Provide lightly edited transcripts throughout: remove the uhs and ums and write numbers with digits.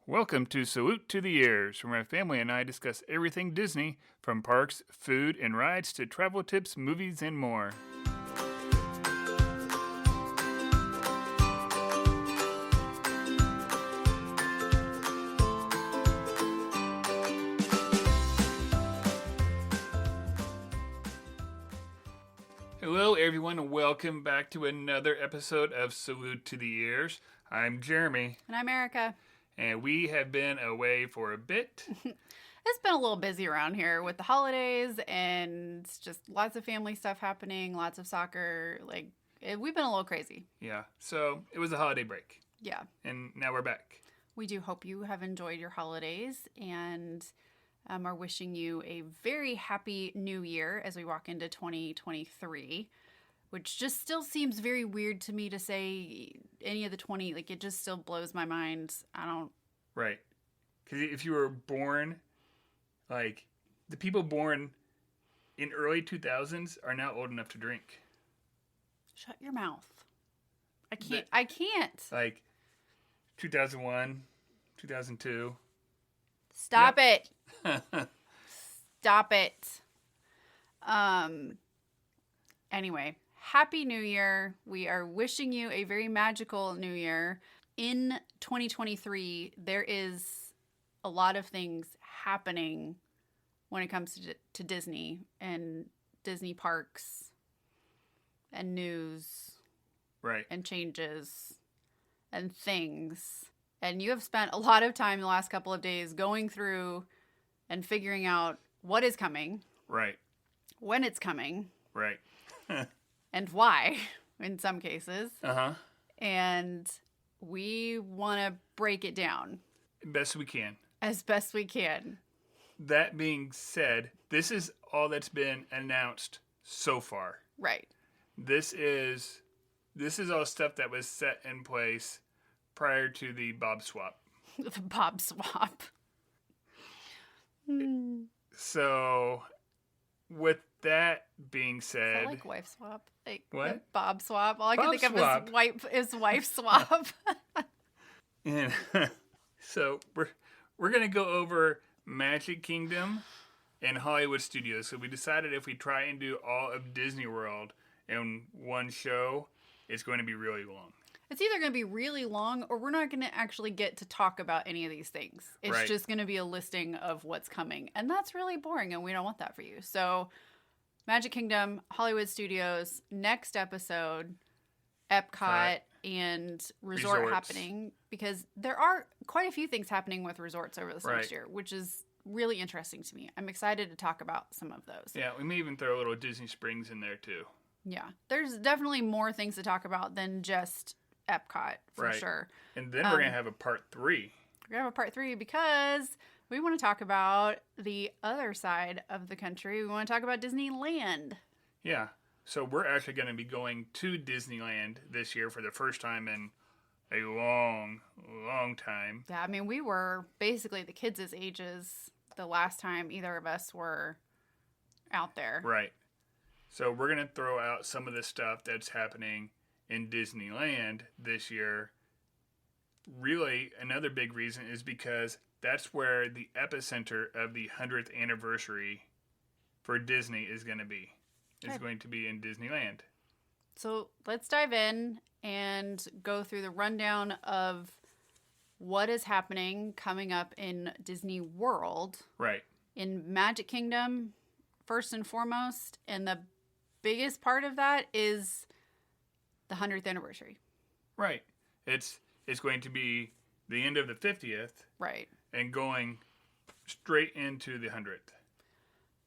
Welcome to Salute to the Years, where my family and I discuss everything Disney, from parks, food, and rides to travel tips, movies, and more. Hello, everyone, and welcome back to another episode of Salute to the Years. I'm Jeremy. And I'm Erica. And we have been away for a bit. It's been a little busy around here with the holidays and just lots of family stuff happening, lots of soccer. We've been a little crazy. Yeah, so it was a holiday break. Yeah. And now we're back. We do hope you have enjoyed your holidays and are wishing you a very happy new year as we walk into 2023. Which just still seems very weird to me to say any of the 20, it just still blows my mind. Right. Because if you were born, the people born in early 2000s are now old enough to drink. Shut your mouth. I can't. 2001, 2002. Stop it. Stop it. Anyway. Happy New Year. We are wishing you a very magical New Year. In 2023, there is a lot of things happening when it comes to Disney and Disney parks and news. Right. And changes and things. And you have spent a lot of time the last couple of days going through and figuring out what is coming. Right. When it's coming. Right. And why, in some cases. Uh-huh. And we want to break it down. Best we can. As best we can. That being said, this is all that's been announced so far. Right. This is all stuff that was set in place prior to the Bob swap. The Bob swap. So, with that being said... I like wife swap. What? Bob swap. All I Bob can think swap. of is wife swap. And so, we're going to go over Magic Kingdom and Hollywood Studios. So, we decided if we try and do all of Disney World in one show, it's going to be really long. It's either going to be really long or we're not going to actually get to talk about any of these things. It's Right. just going to be a listing of what's coming. And that's really boring and we don't want that for you. So Magic Kingdom, Hollywood Studios, next episode, Epcot and resort Resorts. happening. Because there are quite a few things happening with resorts over this Right. next year, which is really interesting to me. I'm excited to talk about some of those. Yeah, we may even throw a little Disney Springs in there too. Yeah. There's definitely more things to talk about than just Epcot, for Right. sure. And then we're going to have a part 3. We're going to have a part 3 because we want to talk about the other side of the country. We want to talk about Disneyland. Yeah. So we're actually going to be going to Disneyland this year for the first time in a long, long time. Yeah, I mean, we were basically the kids' ages the last time either of us were out there. Right. So we're going to throw out some of the stuff that's happening in Disneyland this year. Really, another big reason is because that's where the epicenter of the 100th anniversary for Disney is going to be. It's Okay. going to be in Disneyland. So let's dive in and go through the rundown of what is happening coming up in Disney World. Right. In Magic Kingdom, first and foremost. And the biggest part of that is the 100th anniversary. Right. It's going to be the end of the 50th. Right. And going straight into the 100th.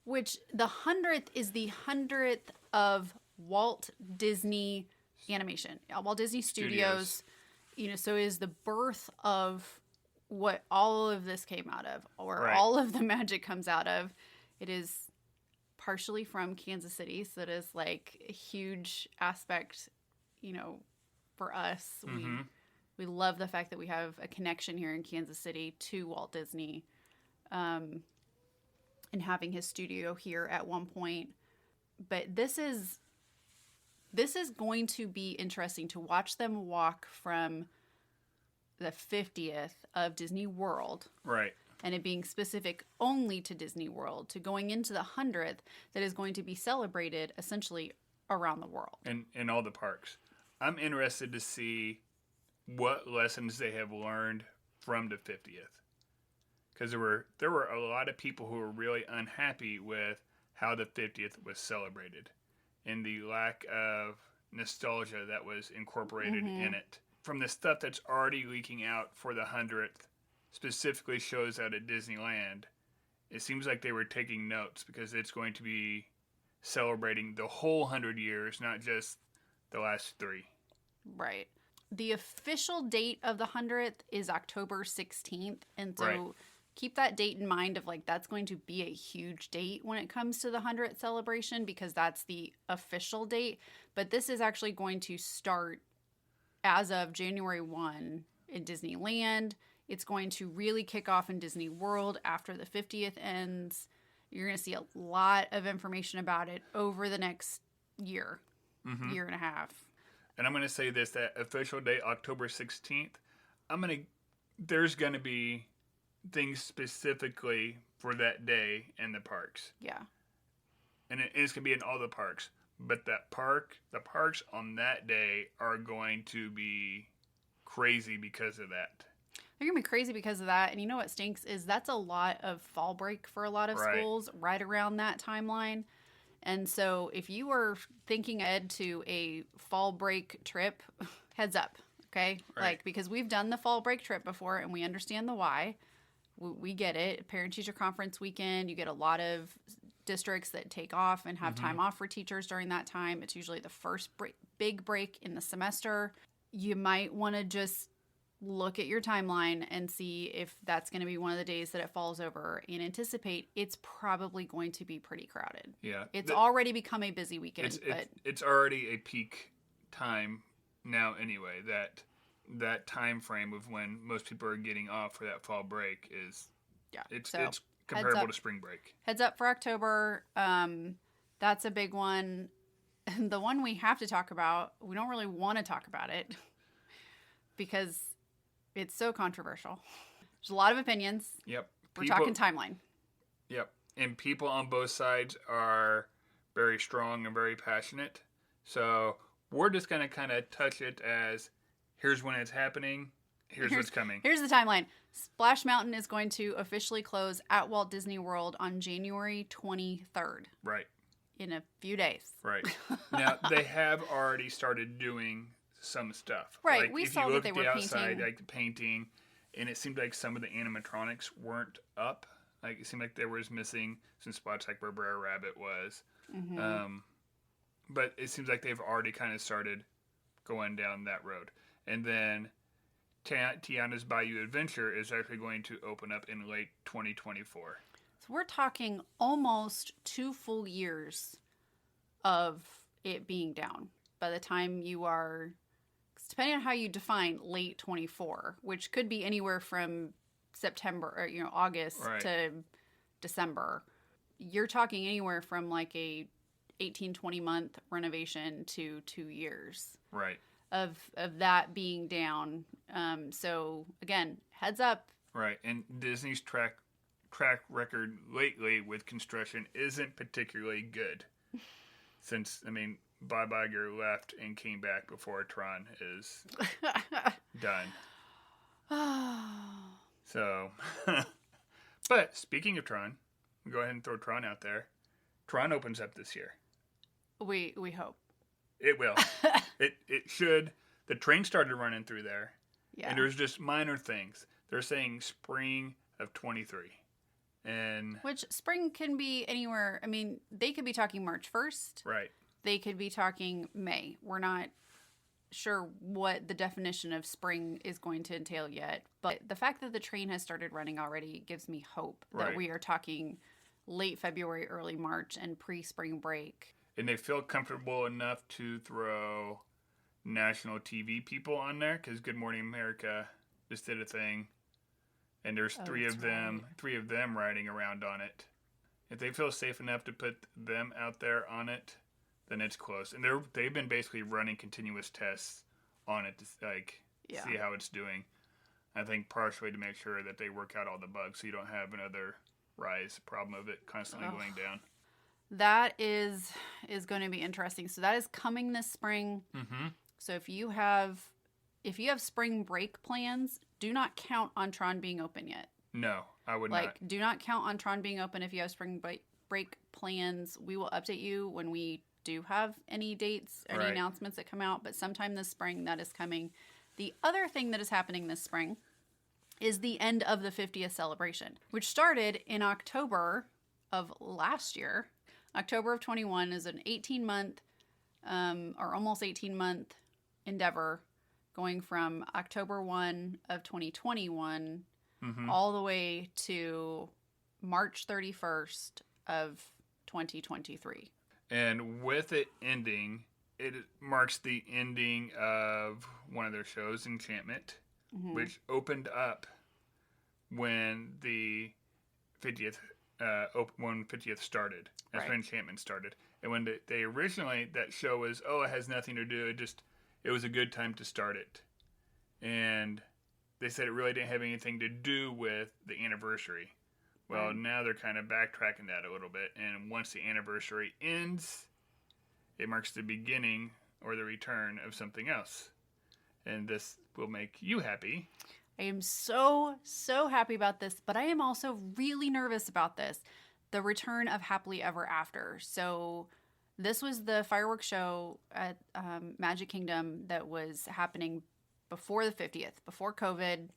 Which the 100th is the 100th of Walt Disney Animation. Walt Disney Studios. So is the birth of what all of this came out of, or Right. all of the magic comes out of. It is partially from Kansas City, so it is a huge aspect, for us. Mm-hmm. We love the fact that we have a connection here in Kansas City to Walt Disney, and having his studio here at one point. But this is going to be interesting to watch them walk from the 50th of Disney World, Right. and it being specific only to Disney World, to going into the 100th that is going to be celebrated essentially around the world. In all the parks. I'm interested to see what lessons they have learned from the 50th. Because there were a lot of people who were really unhappy with how the 50th was celebrated and the lack of nostalgia that was incorporated in it. From the stuff that's already leaking out for the 100th, specifically shows out at Disneyland, it seems like they were taking notes because it's going to be celebrating the whole 100 years, not just the last 3. Right. The official date of the 100th is October 16th. And so Right. keep that date in mind of like, that's going to be a huge date when it comes to the 100th celebration, because that's the official date. But this is actually going to start as of January 1 in Disneyland. It's going to really kick off in Disney World after the 50th ends. You're going to see a lot of information about it over the next year, year and a half. And I'm going to say this, that official date, October 16th, there's going to be things specifically for that day in the parks. Yeah. And it's going to be in all the parks. But the parks on that day are going to be crazy because of that. They're going to be crazy because of that. And you know what stinks is that's a lot of fall break for a lot of schools right around that timeline. And so if you are thinking ahead to a fall break trip, heads up, okay? Right. Like, because we've done the fall break trip before and we understand the why. We get it. Parent-teacher conference weekend, you get a lot of districts that take off and have time off for teachers during that time. It's usually the first big break in the semester. You might want to just look at your timeline and see if that's going to be one of the days that it falls over, and anticipate it's probably going to be pretty crowded. Yeah. It's already become a busy weekend. It's already a peak time now anyway. That time frame of when most people are getting off for that fall break is it's comparable to spring break. Heads up for October. That's a big one. The one we have to talk about, we don't really want to talk about it because it's so controversial. There's a lot of opinions. Yep. We're talking timeline. Yep. And people on both sides are very strong and very passionate. So we're just going to kind of touch it as here's when it's happening. Here's what's coming. Here's the timeline. Splash Mountain is going to officially close at Walt Disney World on January 23rd. Right. In a few days. Right. Now, they have already started doing some stuff. Right. Like, we if saw you look that they at were the outside, painting. like the painting, and it seemed like some of the animatronics weren't up. Like, it seemed like there was missing some spots, like where Brer Rabbit was. But it seems like they've already kind of started going down that road. And then Tiana's Bayou Adventure is actually going to open up in late 2024. So we're talking almost 2 full years of it being down. By the time you are, depending on how you define late 24, which could be anywhere from September or August to December, you're talking anywhere from like a 18-20 month renovation to 2 years. Right. Of that being down. So again, heads up. Right. And Disney's track record lately with construction isn't particularly good. Since, Bob Iger left and came back before Tron is done. So, but speaking of Tron, we'll go ahead and throw Tron out there. Tron opens up this year. We hope. It will. It should. The train started running through there. Yeah. And there's just minor things. They're saying spring of 23. And which spring can be anywhere. They could be talking March 1st. Right. They could be talking May. We're not sure what the definition of spring is going to entail yet. But the fact that the train has started running already gives me hope that we are talking late February, early March, and pre-spring break. And they feel comfortable enough to throw national TV people on there because Good Morning America just did a thing. And there's three of them riding around on it. If they feel safe enough to put them out there on it, then it's close. And they've been basically running continuous tests on it to see how it's doing. I think partially to make sure that they work out all the bugs so you don't have another rise problem of it constantly going down. That is going to be interesting. So that is coming this spring. Mm-hmm. So if you have spring break plans, do not count on Tron being open yet. No, I would like, not. Do not count on Tron being open if you have spring break plans. We will update you when we do have any dates or any announcements that come out, but sometime this spring that is coming. The other thing that is happening this spring is the end of the 50th celebration, which started in October of last year. October of 21 is an 18-month or almost 18-month endeavor going from October 1 of 2021 all the way to March 31st of 2023. And with it ending, it marks the ending of one of their shows, Enchantment, which opened up when the 50th when 50th started. That's when Enchantment started. And when they originally, that show was, it has nothing to do. It was a good time to start it. And they said it really didn't have anything to do with the anniversary. Well, now they're kind of backtracking that a little bit. And once the anniversary ends, it marks the beginning or the return of something else. And this will make you happy. I am so happy about this, but I am also really nervous about this. The return of Happily Ever After. So this was the fireworks show at Magic Kingdom that was happening before the 50th, before COVID.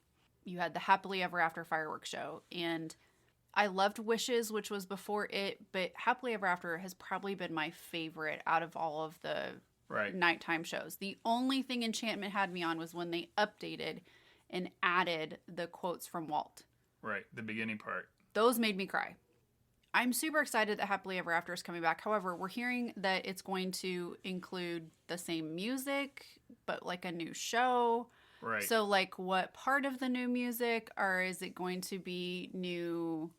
You had the Happily Ever After fireworks show. And I loved Wishes, which was before it, but Happily Ever After has probably been my favorite out of all of the nighttime shows. The only thing Enchantment had me on was when they updated and added the quotes from Walt. Right, the beginning part. Those made me cry. I'm super excited that Happily Ever After is coming back. However, we're hearing that it's going to include the same music, but like a new show. Right. So like what part of the new music, or is it going to be new?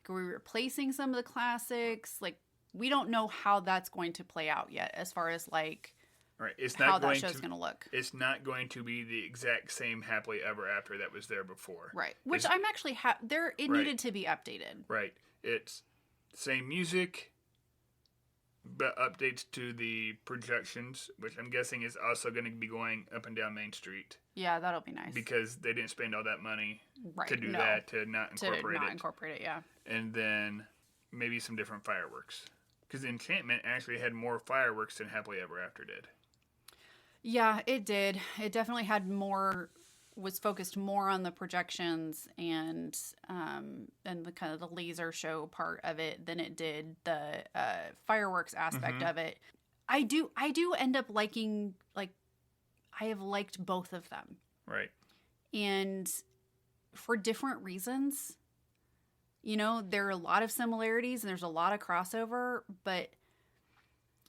Are we replacing some of the classics? Like, we don't know how that's going to play out yet as far as like it's how that show's going to look. It's not going to be the exact same Happily Ever After that was there before. Right. Which I'm actually it needed to be updated. Right. It's same music, but updates to the projections, which I'm guessing is also going to be going up and down Main Street. Yeah, that'll be nice. Because they didn't spend all that money to do that, to not incorporate it. Yeah. And then maybe some different fireworks. Because Enchantment actually had more fireworks than Happily Ever After did. Yeah, it did. It definitely had more, was focused more on the projections and the kind of the laser show part of it than it did the fireworks aspect of it. I do end up liking, like, I have liked both of them. Right. And for different reasons. You know, there are a lot of similarities and there's a lot of crossover, but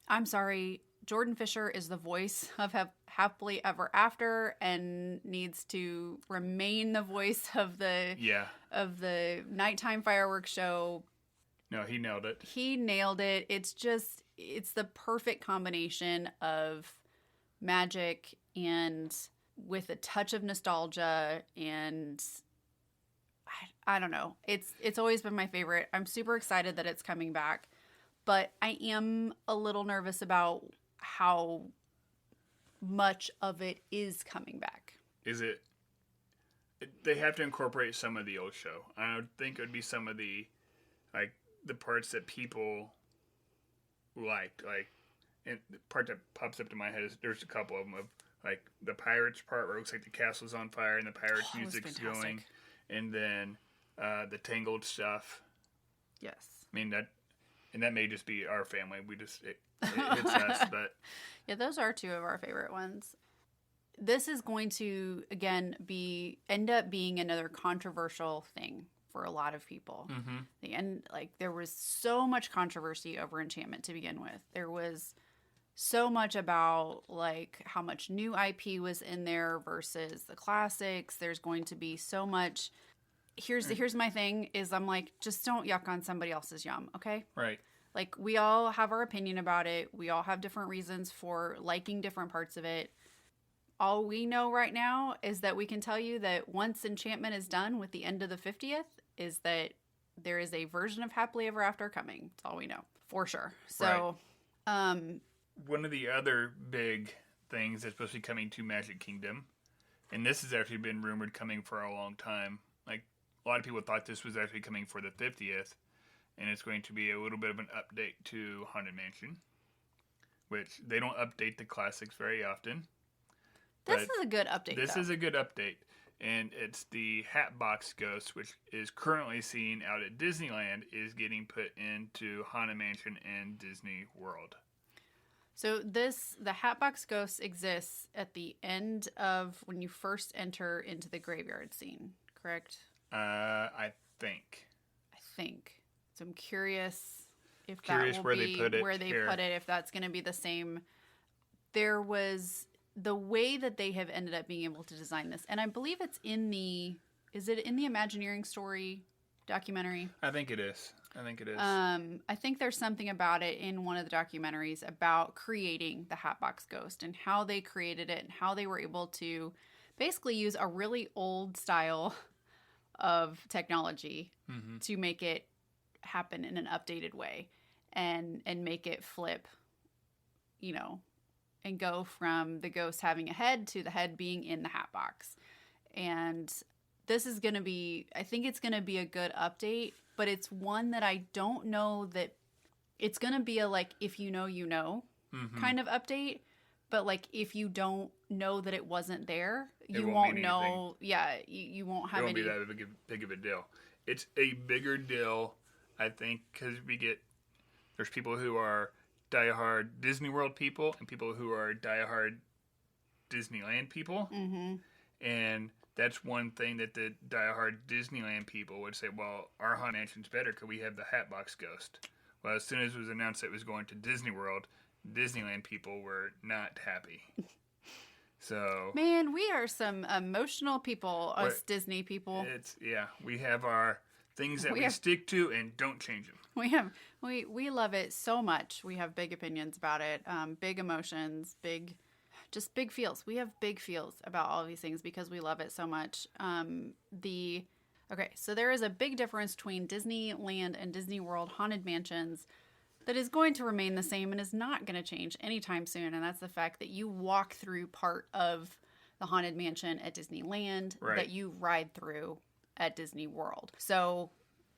I'm sorry, Jordan Fisher is the voice of Happily Ever After and needs to remain the voice of the nighttime fireworks show. No, he nailed it. He nailed it. It's the perfect combination of magic and with a touch of nostalgia, and I don't know. It's always been my favorite. I'm super excited that it's coming back, but I am a little nervous about how much of it is coming back. Is it? They have to incorporate some of the old show. I would think it would be some of the parts that people liked. And the part that pops up to my head is there's a couple of them of like the pirates part where it looks like the castle's on fire and the pirates music's going, and then the Tangled stuff. Yes. I mean that may just be our family. It hits us, but yeah, those are two of our favorite ones. This is going to again end up being another controversial thing for a lot of people. There was so much controversy over Enchantment to begin with. There was so much about like how much new IP was in there versus the classics. There's going to be so much. Here's my thing is I'm like, just don't yuck on somebody else's yum, okay? Right. Like, we all have our opinion about it. We all have different reasons for liking different parts of it. All we know right now is that we can tell you that once Enchantment is done with the end of the 50th, is that there is a version of Happily Ever After coming. That's all we know, for sure. So, one of the other big things that's supposed to be coming to Magic Kingdom, and this has actually been rumored coming for a long time. Like, a lot of people thought this was actually coming for the 50th, and it's going to be a little bit of an update to Haunted Mansion, which they don't update the classics very often. this is a good update, This though. is a good update, and it's the Hatbox Ghost, which is currently seen out at Disneyland, is getting put into Haunted Mansion and Disney World. So the Hatbox Ghost exists at the end of when you first enter into the graveyard scene, correct? I think. I think. So I'm curious if Curious that will where be they put it where they here. put it, if that's going to be the same. There was the way that they have ended up being able to design this, and I believe it's in the. Is it in the Imagineering story documentary? I think it is. I think there's something about it in one of the documentaries about creating the Hatbox Ghost and how they created it and how they were able to basically use a really old style of technology to make it happen in an updated way and make it flip, and go from the ghost having a head to the head being in the hat box. And this is going to be, I think it's going to be a good update, but it's one that I don't know that it's going to be a, like, if you know, kind of update. But like, if you don't know that it wasn't there, you won't know. Yeah. You won't have It won't any. be that big of a deal. It's a bigger deal, I think, because there's people who are diehard Disney World people and people who are diehard Disneyland people. Mm-hmm. And that's one thing that the diehard Disneyland people would say, well, our Haunted Mansion's better because we have the Hatbox Ghost. Well, as soon as it was announced that it was going to Disney World, Disneyland people were not happy. So, Man, we are some emotional people, us Disney people. we have our things that we stick to and don't change them. We love it so much. We have big opinions about it, big emotions, big feels. We have big feels about all of these things because we love it so much. So there is a big difference between Disneyland and Disney World Haunted Mansions that is going to remain the same and is not going to change anytime soon. And that's the fact that you walk through part of the Haunted Mansion at Disneyland that you ride through at Disney World. So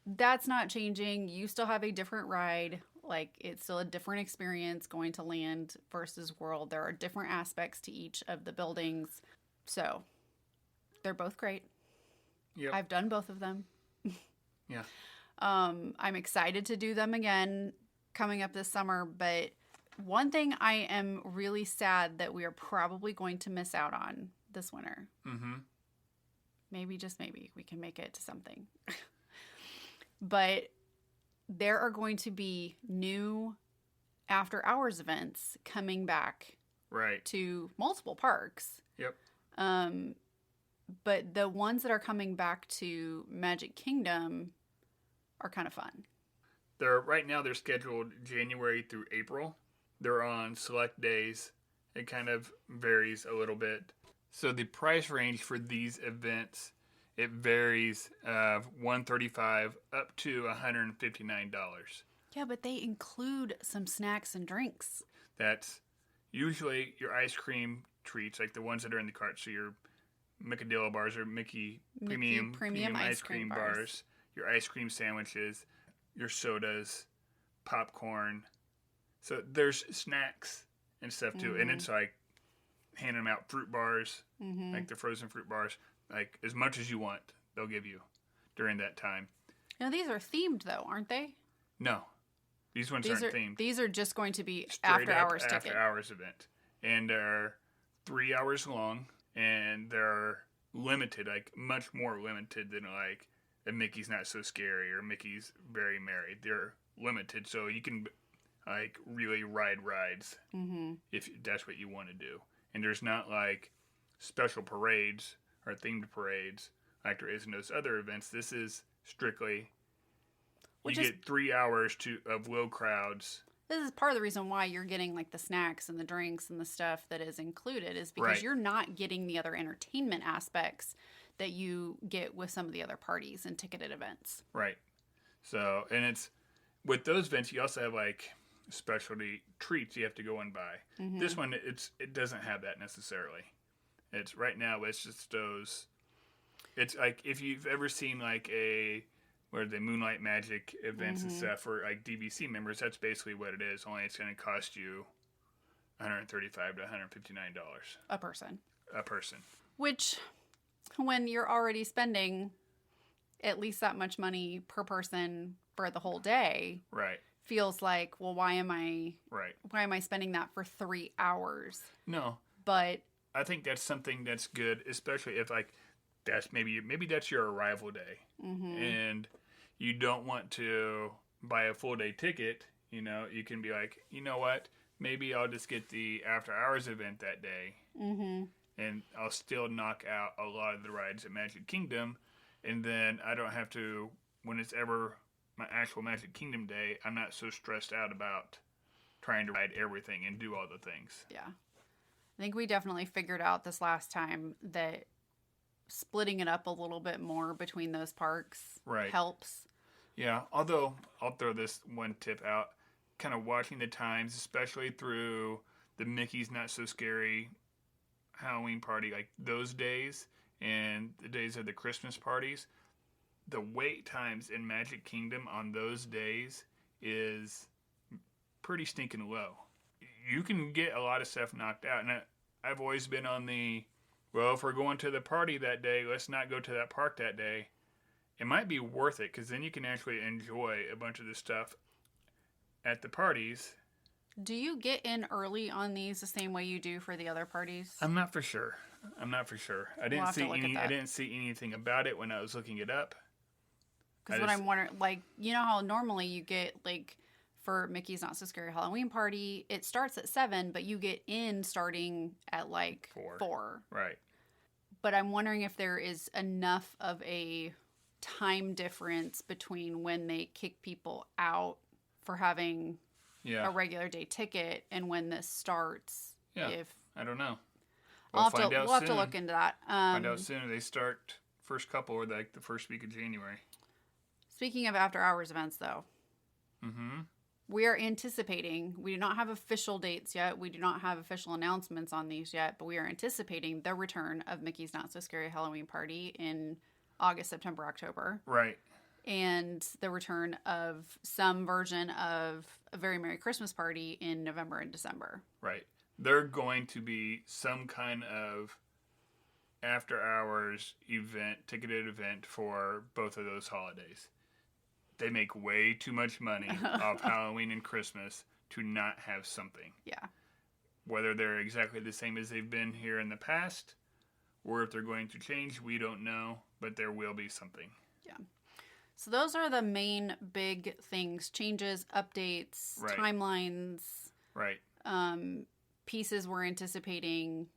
that's not changing. You still have a different ride. Like, it's still a different experience going to land versus World. There are different aspects to each of the buildings. So they're both great. Yep. I've done both of them. Yeah. I'm excited to do them again coming up this summer, but one thing I am really sad that we are probably going to miss out on this winter. Mm-hmm. Maybe, just maybe, we can make it to something. But there are going to be new after hours events coming back to multiple parks. Yep. But the ones that are coming back to Magic Kingdom are kind of fun. Right now they're scheduled January through April. They're on select days. It kind of varies a little bit. So the price range for these events, it varies of $135 up to $159. Yeah, but they include some snacks and drinks. That's usually your ice cream treats, like the ones that are in the cart. So your Mickadillo bars or Mickey premium ice cream bars, your ice cream sandwiches, your sodas, popcorn. So there's snacks and stuff too. And it's like handing them out fruit bars, like the frozen fruit bars, like as much as you want, they'll give you during that time. Now, these are themed though, aren't they? No. These ones aren't themed. These are just going to be Straight after hours ticket. After hours event. And they're 3 hours long, and they're limited, like much more limited than like a Mickey's Not So Scary or Mickey's Very Merry. They're limited, so you can like really ride rides if that's what you want to do. And there's not like special parades or themed parades like there is in those other events. This is strictly you get 3 hours of low crowds This is part of the reason why you're getting like the snacks and the drinks and the stuff that is included is because Right. you're not getting the other entertainment aspects that you get with some of the other parties and ticketed events. Right. So, and it's with those events, you also have like specialty treats you have to go and buy. Mm-hmm. This one, it doesn't have that necessarily. It's right now. It's just those. It's like if you've ever seen like where the Moonlight Magic events and stuff for like DVC members, that's basically what it is. Only it's going to cost you $135 to $159 A person. a person. Which, when you're already spending at least that much money per person for the whole day, Right. feels like, well, why am I Right. spending that for 3 hours? No, But I think that's something that's good, especially if like that's maybe that's your arrival day, and you don't want to buy a full day ticket. You know, you can be like, you know what? Maybe I'll just get the after hours event that day, and I'll still knock out a lot of the rides at Magic Kingdom, and then I don't have to when it's ever my actual Magic Kingdom day. I'm not so stressed out about trying to ride everything and do all the things. yeah, I think we definitely figured out this last time that splitting it up a little bit more between those parks Right. helps. Yeah, although I'll throw this one tip out. Kind of watching the times, especially through the Mickey's Not So Scary Halloween party, like those days and the days of the Christmas parties, the wait times in Magic Kingdom on those days is pretty stinking low. You can get a lot of stuff knocked out. And I've always been on the, well, if we're going to the party that day, let's not go to that park that day. It might be worth it because then you can actually enjoy a bunch of the stuff at the parties. Do you get in early on these the same way you do for the other parties? I'm not for sure. I didn't have to see look at any. that. I didn't see anything about it when I was looking it up. Because what I'm wondering, like, you know how normally you get, like, for Mickey's Not So Scary Halloween Party, it starts at 7, but you get in starting at, like, 4. Right. But I'm wondering if there is enough of a time difference between when they kick people out for having Yeah. a regular day ticket and when this starts. Yeah. If I don't know. we'll have to look into that. Find out soon. They start first couple or like the first week of January. Speaking of after hours events, though, Mm-hmm. we are anticipating, we do not have official dates yet. We do not have official announcements on these yet, but we are anticipating the return of Mickey's Not So Scary Halloween Party in August, September, October. Right. And the return of some version of A Very Merry Christmas Party in November and December. Right. They're going to be some kind of after hours event, ticketed event for both of those holidays. They make way too much money off Halloween and Christmas to not have something. Yeah. Whether they're exactly the same as they've been here in the past, or if they're going to change, we don't know, but there will be something. Yeah. So those are the main big things. Changes, updates, Right. timelines, Right. pieces we're anticipating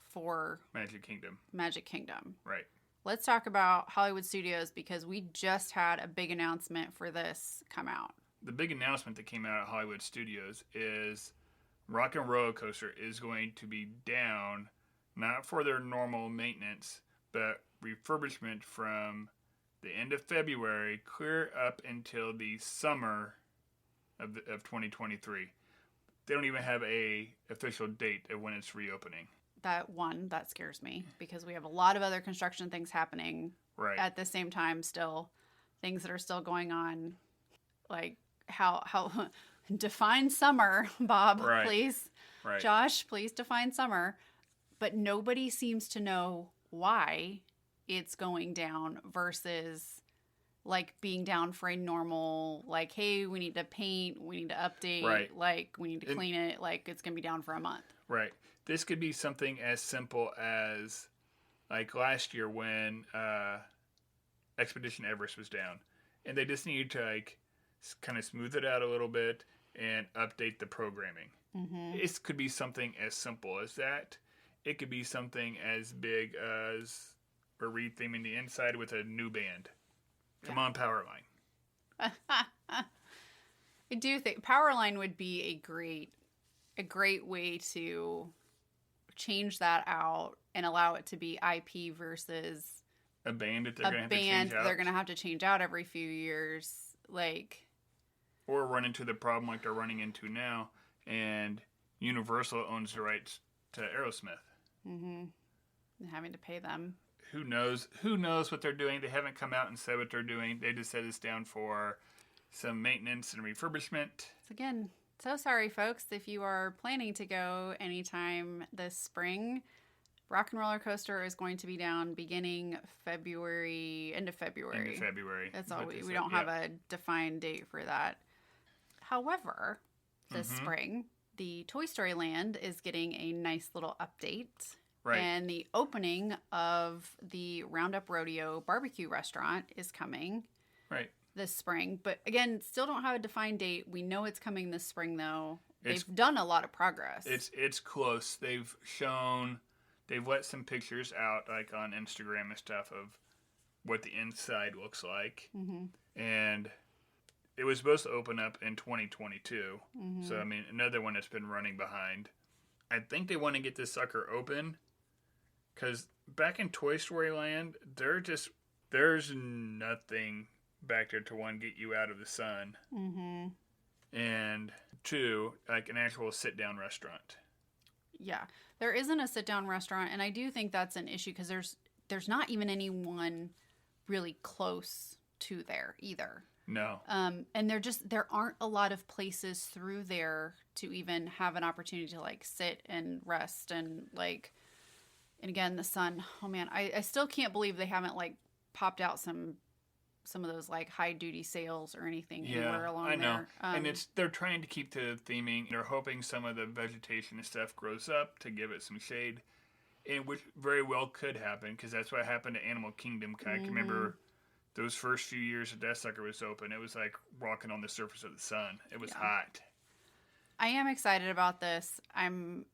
for Magic Kingdom. Magic Kingdom. Right. Let's talk about Hollywood Studios because we just had a big announcement for this come out. The big announcement that came out at Hollywood Studios is Rock and Roller Coaster is going to be down, not for their normal maintenance, but refurbishment from the end of February clear up until the summer of 2023. They don't even have a official date of when it's reopening. That scares me because we have a lot of other construction things happening Right. at the same time still. Things that are still going on. Like how define summer, Bob, Right. please. Right. Josh, please define summer. But nobody seems to know why it's going down versus like being down for a normal, like, hey, we need to paint, we need to update, Right. like we need to clean it, like it's gonna be down for a month. Right. This could be something as simple as like last year when Expedition Everest was down, and they just needed to like kind of smooth it out a little bit and update the programming. Mm-hmm. This could be something as simple as that. It could be something as big as we're retheming the inside with a new band. Come on, Powerline. I do think Powerline would be a great way to change that out and allow it to be IP versus A band that they're a going to have to band change out. they're going to have to change out every few years. Like, or run into the problem like they're running into now, and Universal owns the rights to Aerosmith. mm-hmm. Having to pay them. Who knows? Who knows what they're doing? They haven't come out and said what they're doing. They just said it's down for some maintenance and refurbishment. So again, so sorry, folks, if you are planning to go anytime this spring. Rock and Roller Coaster is going to be down beginning February, end of February. End of February. That's all we don't have a defined date for that. However, this spring, the Toy Story Land is getting a nice little update. Right. And the opening of the Roundup Rodeo barbecue restaurant is coming. Right. This spring. But again, still don't have a defined date. We know it's coming this spring, though. They've done a lot of progress. It's close. They've let some pictures out, like on Instagram and stuff, of what the inside looks like. Mm-hmm. And it was supposed to open up in 2022. Mm-hmm. So, I mean, another one that's been running behind. I think they want to get this sucker open because back in Toy Story Land, there's nothing back there to, one, get you out of the sun. Mm-hmm. And two, like an actual sit-down restaurant. Yeah. There isn't a sit-down restaurant, and I do think that's an issue because there's not even anyone really close to there either. No. And there aren't a lot of places through there to even have an opportunity to like sit and rest and like, and again, the sun. Oh man, I still can't believe they haven't like popped out some of those like high duty sales or anything anywhere along there. Yeah, I know. And they're trying to keep the theming. They're hoping some of the vegetation and stuff grows up to give it some shade, and which very well could happen because that's what happened to Animal Kingdom. I can remember those first few years that sucker was open. It was like walking on the surface of the sun. It was hot. I am excited about this. I'm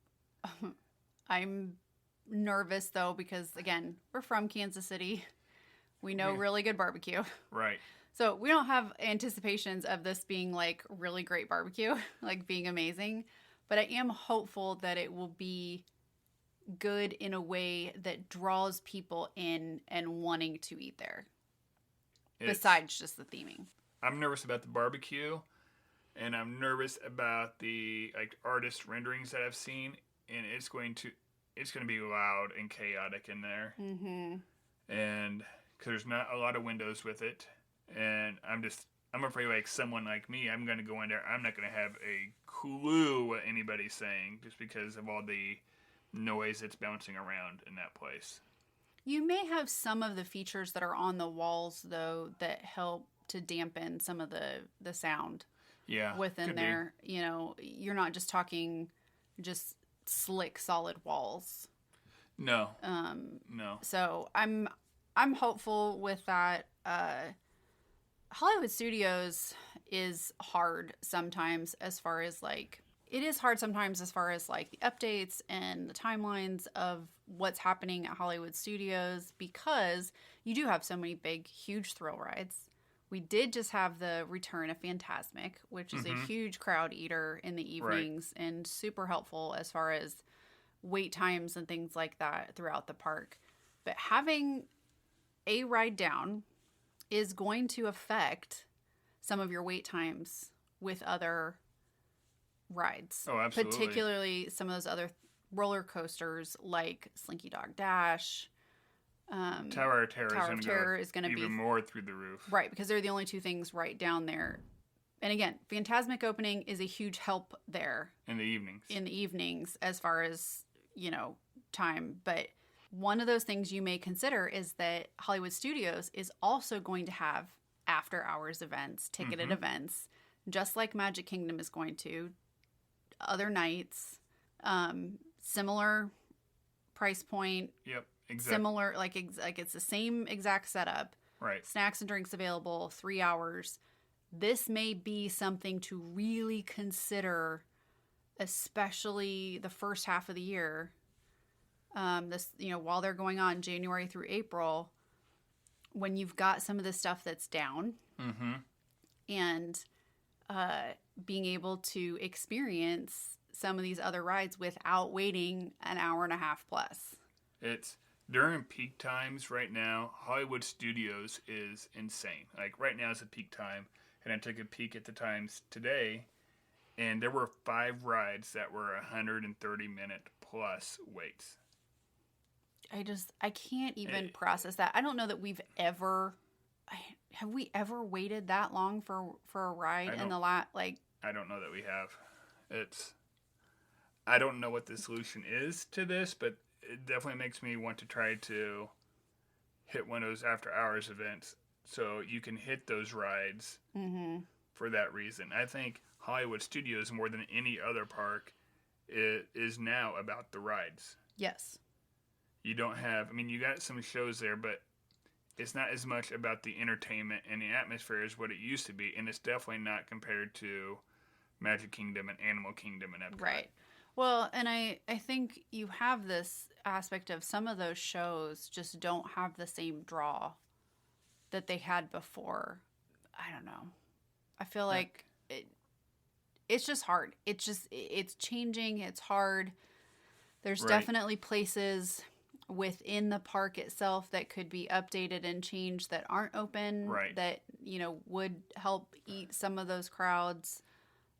nervous though because again, we're from Kansas City. We know really good barbecue. Right. So we don't have anticipations of this being like really great barbecue, like being amazing. But I am hopeful that it will be good in a way that draws people in and wanting to eat there. Besides just the theming. I'm nervous about the barbecue, and I'm nervous about the like artist renderings that I've seen, and it's going to be loud and chaotic in there. Mm-hmm. And because there's not a lot of windows with it, and I'm afraid like someone like me, I'm going to go in there, I'm not going to have a clue what anybody's saying just because of all the noise that's bouncing around in that place. You may have some of the features that are on the walls, though, that help to dampen some of the sound within there. Be. You know, you're not just talking just slick, solid walls. No. No. So I'm hopeful with that. Hollywood Studios is hard sometimes as far as like the updates and the timelines of what's happening at Hollywood Studios because you do have so many big, huge thrill rides. We did just have the return of Fantasmic, which is a huge crowd eater in the evenings and super helpful as far as wait times and things like that throughout the park. But having a ride down is going to affect some of your wait times with other rides. Oh, absolutely. Particularly some of those other roller coasters like Slinky Dog Dash. Tower of Terror is going to be even more through the roof. Right, because they're the only two things right down there. And again, Fantasmic opening is a huge help there. In the evenings. As far as, time. But one of those things you may consider is that Hollywood Studios is also going to have after hours events, ticketed events, just like Magic Kingdom is going to. Other nights, similar price point. Yep, exactly. Similar, like it's the same exact setup. Right. Snacks and drinks available, 3 hours. This may be something to really consider, especially the first half of the year. While they're going on January through April, when you've got some of the stuff that's down, and being able to experience some of these other rides without waiting an hour and a half plus. It's during peak times right now. Hollywood Studios is insane. Like right now is a peak time, and I took a peek at the times today, and there were 5 rides that were 130-minute plus waits. I can't even process that. I don't know that we've ever, have we ever waited that long for a ride in the like. I don't know that we have. I don't know what the solution is to this, but it definitely makes me want to try to hit one of those after hours events so you can hit those rides for that reason. I think Hollywood Studios, more than any other park, is now about the rides. Yes. You don't have, I mean, you got some shows there, but it's not as much about the entertainment and the atmosphere as what it used to be, and it's definitely not compared to Magic Kingdom and Animal Kingdom and Epcot. Right. Well, and I think you have this aspect of some of those shows just don't have the same draw that they had before. I don't know. I feel like it's just hard. It's changing. It's hard. There's definitely places within the park itself that could be updated and changed that aren't open that, would help eat some of those crowds.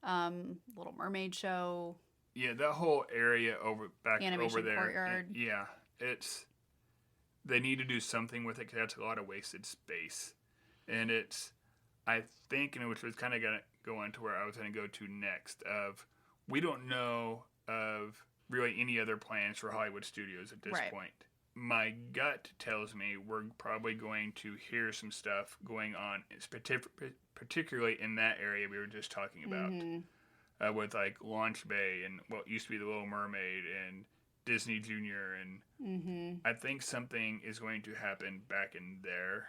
Little Mermaid show. Yeah, that whole area over there. Courtyard. They need to do something with it because that's a lot of wasted space. And I think, which was kind of going to go into where I was going to go to next, we don't know of really any other plans for Hollywood Studios at this point. My gut tells me we're probably going to hear some stuff going on, particularly in that area we were just talking about, with like Launch Bay and what used to be the Little Mermaid and Disney Junior, and I think something is going to happen back in there,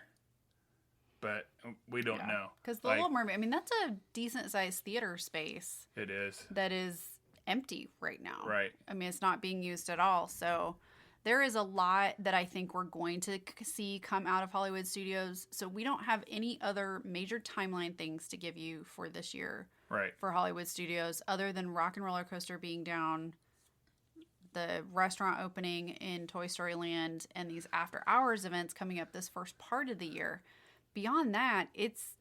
but we don't know. Because the Little Mermaid, I mean, that's a decent-sized theater space. It is. That is empty right now. Right. I mean, it's not being used at all. So there is a lot that I think we're going to see come out of Hollywood Studios. So we don't have any other major timeline things to give you for this year for Hollywood Studios other than Rock and Roller Coaster being down, the restaurant opening in Toy Story Land, and these after hours events coming up this first part of the year. Beyond that, it's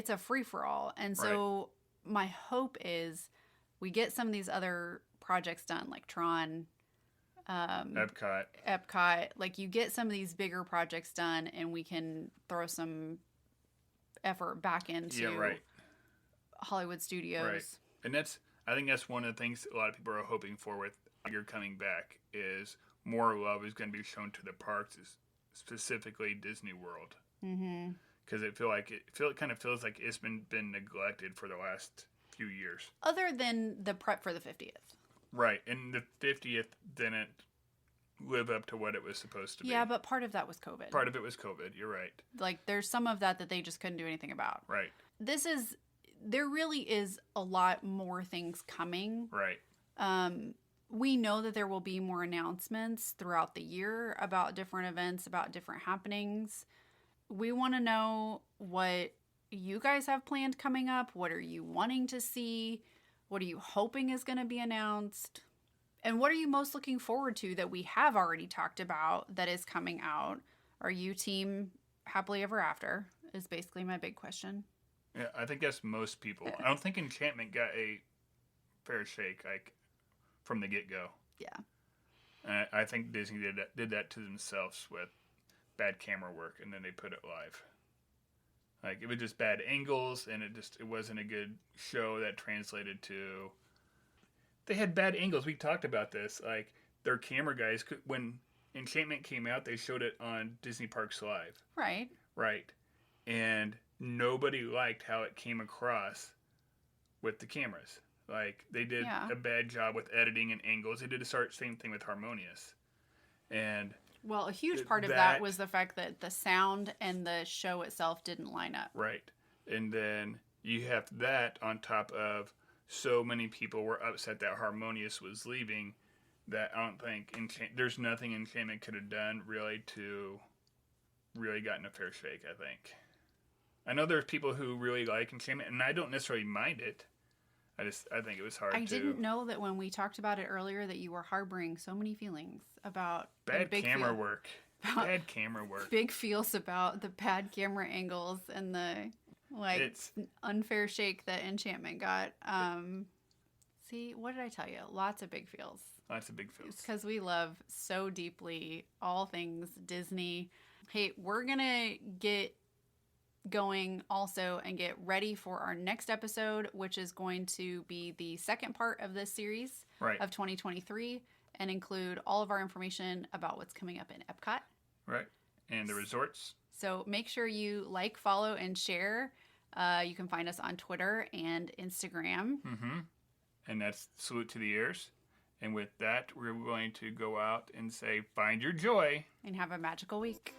a free-for-all. And so my hope is we get some of these other projects done, like Tron, Epcot. Like, you get some of these bigger projects done, and we can throw some effort back into Hollywood Studios. Right. And I think that's one of the things a lot of people are hoping for with you're coming back is more love is going to be shown to the parks, specifically Disney World. Mm-hmm. Because it kind of feels like it's been neglected for the last few years. Other than the prep for the 50th. Right, and the 50th didn't live up to what it was supposed to be. Yeah, but part of that was COVID. Part of it was COVID, you're right. Like, there's some of that they just couldn't do anything about. Right. There really is a lot more things coming. Right. We know that there will be more announcements throughout the year about different events, about different happenings. We want to know what you guys have planned coming up. What are you wanting to see? What are you hoping is going to be announced? And what are you most looking forward to that we have already talked about that is coming out? Are you team Happily Ever After is basically my big question. Yeah, I think that's most people. I don't think Enchantment got a fair shake from the get-go. Yeah. I think Disney did that to themselves with bad camera work, and then they put it live. Like, it was just bad angles, and it wasn't a good show that translated to... They had bad angles. We talked about this. Like, their camera guys, when Enchantment came out, they showed it on Disney Parks Live. Right. Right. And nobody liked how it came across with the cameras. Like, they did a bad job with editing and angles. They did the same thing with Harmonious. And... Well, a huge part of that was the fact that the sound and the show itself didn't line up. Right. And then you have that on top of so many people were upset that Harmonious was leaving that I don't think there's nothing Enchantment could have done really to really gotten a fair shake, I think. I know there's people who really like Enchantment, and I don't necessarily mind it. I think it was hard I to... didn't know that when we talked about it earlier that you were harboring so many feelings about Bad camera work. about Bad camera work. big feels about the bad camera angles and the unfair shake that Enchantment got. See, what did I tell you? Lots of big feels. Lots of big feels. Because we love so deeply all things Disney. Hey, we're going to get going also and get ready for our next episode, which is going to be the second part of this series of 2023 and include all of our information about what's coming up in Epcot. Right. And the resorts. So make sure you like, follow, and share. You can find us on Twitter and Instagram. Mm-hmm. And that's Salute to the Ears. And with that, we're going to go out and say, find your joy. And have a magical week.